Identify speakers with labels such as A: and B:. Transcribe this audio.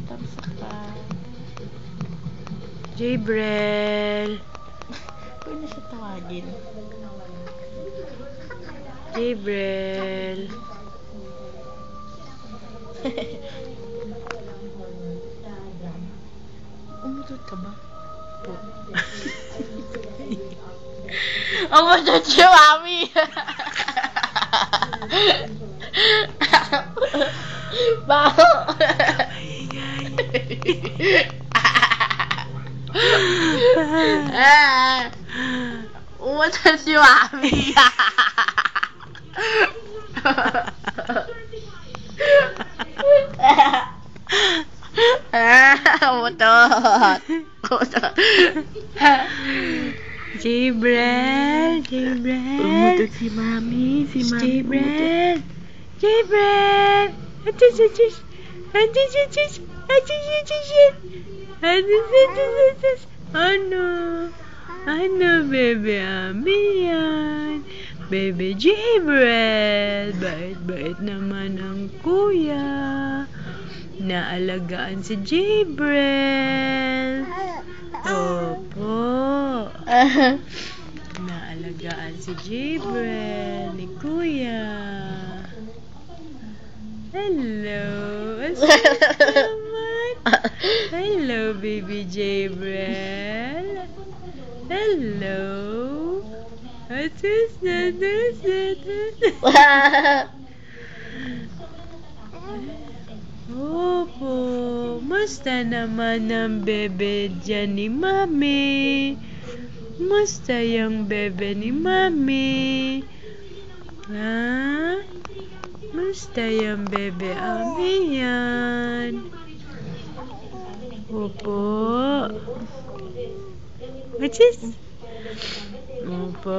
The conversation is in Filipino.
A: Tapos pa.
B: Jabrel.
A: Pwede na siya tawagin.
B: Jabrel.
A: Umutot ka ba?
B: Po.
A: Umutot si Mami! Baho! Umutot si Mami! Umutot! Umutot!
B: Jabrel. Jabrel.
A: Umutot si Mami. Si Mami
B: Jabrel. Jabrel. Atis, atis. Atis, atis. Atis, atis. Atis, atis, atis. Ano? Ano, bebe Ami yan? Bebe Jabrel. Bait-bait naman ang kuya. Naalagaan si Jabrel. Opo. Naalagaan si Jabrel ni kuya. Hello. Asal naman. Hello, baby Jabrel. Hello. Atis, atis, atis. Opo. Musta naman ang bebe dyan ni Mami? Musta yung bebe ni Mami? Ha? Musta yung bebe Ami yan? Opo. Achis? Opo.